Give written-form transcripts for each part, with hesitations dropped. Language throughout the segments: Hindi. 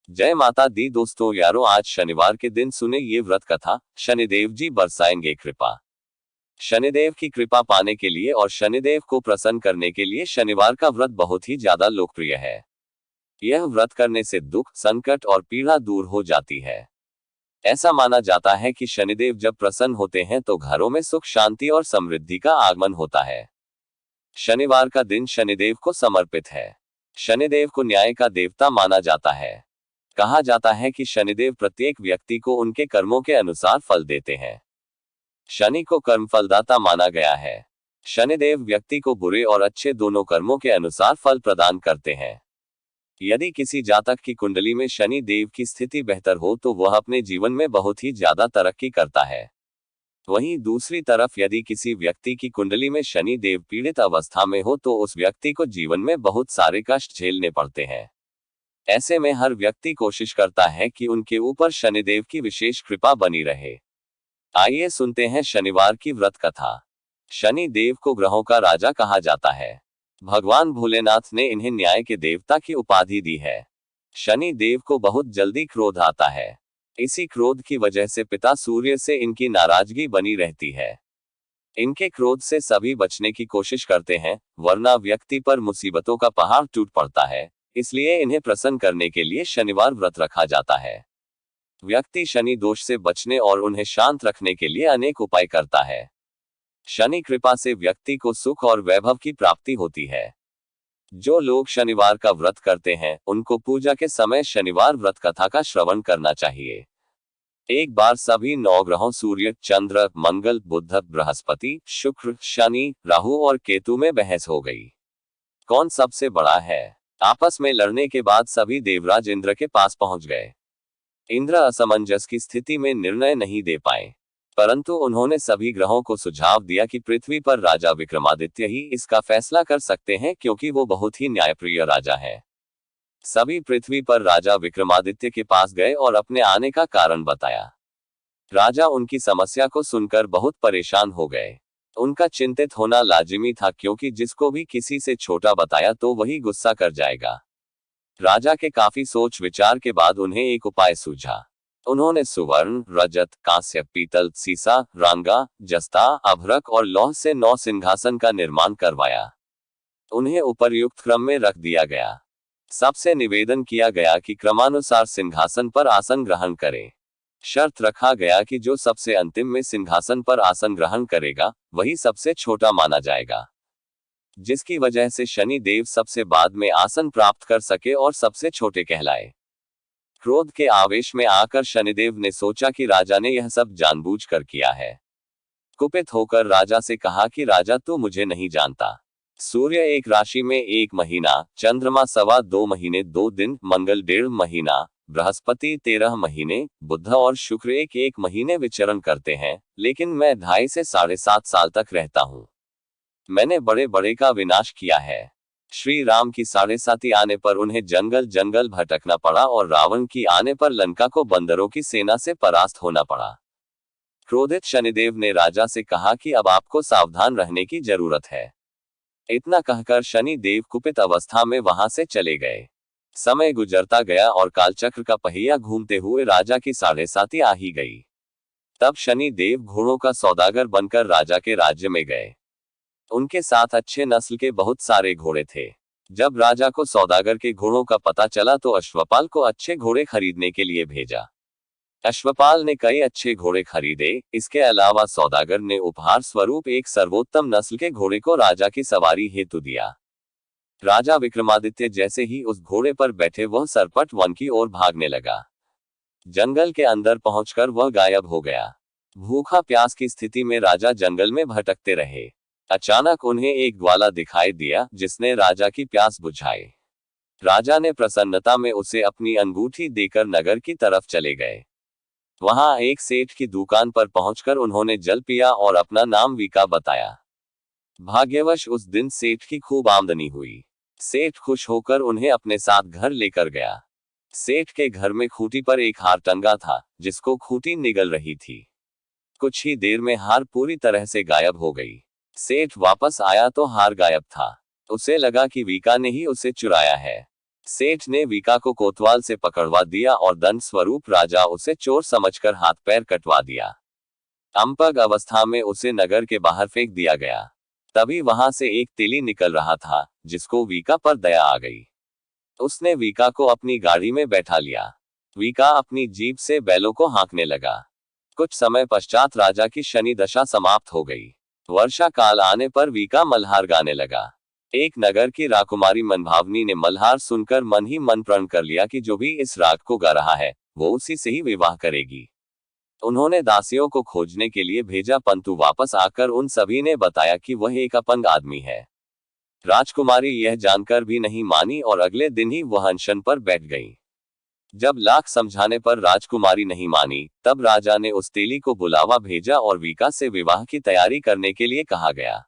जय माता दी दोस्तों यारों, आज शनिवार के दिन सुने ये व्रत कथा। शनिदेव जी बरसाएंगे कृपा। शनिदेव की कृपा पाने के लिए और शनिदेव को प्रसन्न करने के लिए शनिवार का व्रत बहुत ही ज्यादा लोकप्रिय है। यह व्रत करने से दुख, संकट और पीड़ा दूर हो जाती है। ऐसा माना जाता है कि शनिदेव जब प्रसन्न होते हैं तो घरों में सुख, शांति और समृद्धि का आगमन होता है। शनिवार का दिन शनिदेव को समर्पित है। शनिदेव को न्याय का देवता माना जाता है। कहा जाता है कि शनिदेव प्रत्येक व्यक्ति को उनके कर्मों के अनुसार फल देते हैं। शनि को कर्म फलदाता माना गया है। शनिदेव व्यक्ति को बुरे और अच्छे दोनों कर्मों के अनुसार फल प्रदान करते हैं। यदि किसी जातक की कुंडली में शनि देव की स्थिति बेहतर हो तो वह अपने जीवन में बहुत ही ज्यादा तरक्की करता है। वहीं दूसरी तरफ यदि किसी व्यक्ति की कुंडली में शनि देव पीड़ित अवस्था में हो तो उस व्यक्ति को जीवन में बहुत सारे कष्ट झेलने पड़ते हैं। ऐसे में हर व्यक्ति कोशिश करता है कि उनके ऊपर शनिदेव की विशेष कृपा बनी रहे। आइए सुनते हैं शनिवार की व्रत कथा। शनि देव को ग्रहों का राजा कहा जाता है। भगवान भोलेनाथ ने इन्हें न्याय के देवता की उपाधि दी है। शनि देव को बहुत जल्दी क्रोध आता है। इसी क्रोध की वजह से पिता सूर्य से इनकी नाराजगी बनी रहती है। इनके क्रोध से सभी बचने की कोशिश करते हैं, वरना व्यक्ति पर मुसीबतों का पहाड़ टूट पड़ता है। इसलिए इन्हें प्रसन्न करने के लिए शनिवार व्रत रखा जाता है। व्यक्ति शनि दोष से बचने और उन्हें शांत रखने के लिए अनेक उपाय करता है। शनि कृपा से व्यक्ति को सुख और वैभव की प्राप्ति होती है। जो लोग शनिवार का व्रत करते हैं उनको पूजा के समय शनिवार व्रत कथा का श्रवण करना चाहिए। एक बार सभी 9 ग्रहों सूर्य, चंद्र, मंगल, बुध, बृहस्पति, शुक्र, शनि, राहु और केतु में बहस हो गई। कौन सबसे बड़ा है? आपस में लड़ने के बाद सभी देवराज इंद्र के पास पहुंच गए। इंद्र असमंजस की स्थिति में निर्णय नहीं दे पाए, परंतु उन्होंने सभी ग्रहों को सुझाव दिया कि पृथ्वी पर राजा विक्रमादित्य ही इसका फैसला कर सकते हैं, क्योंकि वो बहुत ही न्यायप्रिय राजा है। सभी पृथ्वी पर राजा विक्रमादित्य के पास गए और अपने आने का कारण बताया। राजा उनकी समस्या को सुनकर बहुत परेशान हो गए। उनका चिंतित होना लाजिमी था, क्योंकि जिसको भी किसी से छोटा बताया तो वही गुस्सा कर जाएगा। राजा के काफी सोच विचार के बाद उन्हें एक उपाय सूझा। उन्होंने सुवर्ण, रजत, कांस्य, पीतल, सीसा, रांगा, जस्ता, अभ्रक और लौह से 9 सिंहासन का निर्माण करवाया। उन्हें उपर्युक्त क्रम में रख दिया गया। सबसे निवेदन किया गया कि क्रमानुसार सिंहासन पर आसन ग्रहण करें। शर्त रखा गया कि जो सबसे अंतिम में सिंहासन पर आसन ग्रहण करेगा वही सबसे छोटा माना जाएगा, जिसकी वजह से शनि देव सबसे बाद में आसन प्राप्त कर सके और सबसे छोटे कहलाए। क्रोध के आवेश में आकर शनिदेव ने सोचा कि राजा ने यह सब जानबूझकर किया है। कुपित होकर राजा से कहा कि राजा, तू मुझे नहीं जानता। सूर्य एक राशि में 1 महीना, चंद्रमा 2.25 महीने 2 दिन, मंगल 1.5 महीना, बृहस्पति 13 महीने, बुध और शुक्र 1 महीने विचरण करते हैं, लेकिन मैं 2.5 से 7.5 साल तक रहता हूँ। मैंने बड़े बड़े का विनाश किया है। श्री राम की 7.5 आने पर उन्हें जंगल जंगल भटकना पड़ा और रावण की आने पर लंका को बंदरों की सेना से परास्त होना पड़ा। क्रोधित शनिदेव ने राजा से कहा कि अब आपको सावधान रहने की जरूरत है। इतना कहकर शनि देव कुपित अवस्था में वहां से चले गए। समय गुजरता गया और कालचक्र का पहिया घूमते हुए राजा की 7.5 आ ही गई। तब शनि देव घोड़ों का सौदागर बनकर राजा के राज्य में गए। उनके साथ अच्छे नस्ल के बहुत सारे घोड़े थे। जब राजा को सौदागर के घोड़ों का पता चला तो अश्वपाल को अच्छे घोड़े खरीदने के लिए भेजा। अश्वपाल ने कई अच्छे घोड़े खरीदे। इसके अलावा सौदागर ने उपहार स्वरूप एक सर्वोत्तम नस्ल के घोड़े को राजा की सवारी हेतु दिया। राजा विक्रमादित्य जैसे ही उस घोड़े पर बैठे वह सरपट वन की ओर भागने लगा। जंगल के अंदर पहुंचकर वह गायब हो गया। भूखा प्यास की स्थिति में राजा जंगल में भटकते रहे। अचानक उन्हें एक ग्वाला दिखाई दिया जिसने राजा की प्यास बुझाई। राजा ने प्रसन्नता में उसे अपनी अंगूठी देकर नगर की तरफ चले गए। वहां एक सेठ की दुकान पर पहुंचकर उन्होंने जल पिया और अपना नाम वीका बताया। भाग्यवश उस दिन सेठ की खूब आमदनी हुई। सेठ खुश होकर उन्हें अपने साथ घर लेकर गया। सेठ के घर में खूंटी पर एक हार टंगा था, जिसको खूंटी निगल रही थी। कुछ ही देर में हार पूरी तरह से गायब हो गई। सेठ वापस आया तो हार गायब था। उसे लगा कि वीका ने ही उसे चुराया है। सेठ ने वीका को कोतवाल से पकड़वा दिया और दंड स्वरूप राजा उसे चोर समझकर हाथ पैर कटवा दिया। अंपग अवस्था में उसे नगर के बाहर फेंक दिया गया। तभी वहां से एक तेली निकल रहा था, जिसको वीका पर दया आ गई। उसने वीका को अपनी गाड़ी में बैठा लिया। वीका अपनी जीभ से बैलों को हाँकने लगा। कुछ समय पश्चात राजा की शनि दशा समाप्त हो गई। वर्षा काल आने पर वीका मल्हार गाने लगा। एक नगर की राकुमारी मनभावनी ने मल्हार सुनकर मन ही मन प्रण कर लिया कि जो भी इस राग को गा रहा है वो उसी से ही विवाह करेगी। उन्होंने दासियों को खोजने के लिए भेजा, परंतु वापस आकर उन सभी ने बताया कि वह एक अपंग आदमी है। राजकुमारी यह जानकर भी नहीं मानी और अगले दिन ही वह अनशन पर बैठ गई। जब लाख समझाने पर राजकुमारी नहीं मानी, तब राजा ने उस तेली को बुलावा भेजा और वीका से विवाह की तैयारी करने के लिए कहा गया।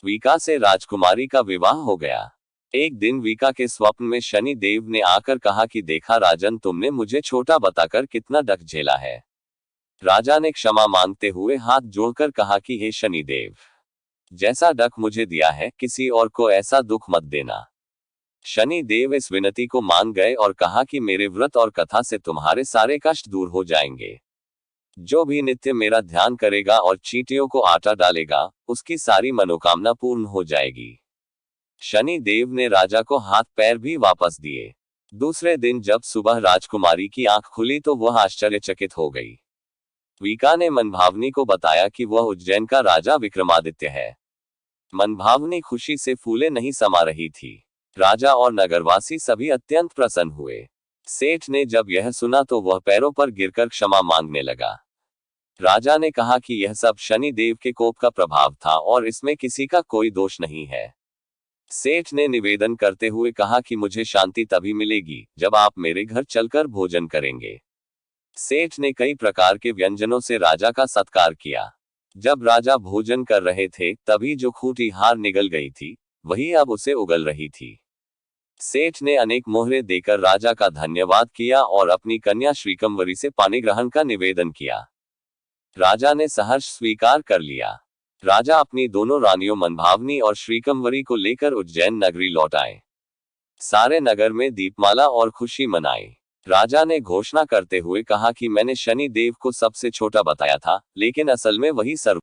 वीका से राजकुमारी का विवाह हो गया। एक दिन वीका के स्वप्न में शनि देव ने आकर कहा कि देखा राजन, तुमने मुझे छोटा बताकर कितना डक झेला है। राजा ने क्षमा मांगते हुए हाथ जोड़कर कहा कि हे शनि देव, जैसा डक मुझे दिया है किसी और को ऐसा दुख मत देना। शनि देव इस विनती को मान गए और कहा कि मेरे व्रत और कथा से तुम्हारे सारे कष्ट दूर हो जाएंगे। जो भी नित्य मेरा ध्यान करेगा और चींटियों को आटा डालेगा, उसकी सारी मनोकामना पूर्ण हो जाएगी। शनि देव ने राजा को हाथ पैर भी वापस दिए। दूसरे दिन जब सुबह राजकुमारी की आंख खुली तो वह आश्चर्यचकित हो गई। वीका ने मनभावनी को बताया कि वह उज्जैन का राजा विक्रमादित्य है। मनभावनी खुशी से फूले नहीं समा रही थी। राजा और नगरवासी सभी अत्यंत प्रसन्न हुए। सेठ ने जब यह सुना तो वह पैरों पर गिरकर क्षमा मांगने लगा। राजा ने कहा कि यह सब शनि देव के कोप का प्रभाव था और इसमें किसी का कोई दोष नहीं है। सेठ ने निवेदन करते हुए कहा कि मुझे शांति तभी मिलेगी जब आप मेरे घर चलकर भोजन करेंगे। सेठ ने कई प्रकार के व्यंजनों से राजा का सत्कार किया। जब राजा भोजन कर रहे थे तभी जो खूंटी हार निगल गई थी वही अब उसे उगल रही थी। सेठ ने अनेक मोहरे देकर राजा का धन्यवाद किया और अपनी कन्या श्रीकंवरी से पानी ग्रहण का निवेदन किया। राजा ने सहर्ष स्वीकार कर लिया। राजा अपनी दोनों रानियों मनभावनी और श्रीकंवरी को लेकर उज्जैन नगरी लौट आए। सारे नगर में दीपमाला और खुशी मनाई। राजा ने घोषणा करते हुए कहा कि मैंने शनि देव को सबसे छोटा बताया था, लेकिन असल में वही सर्व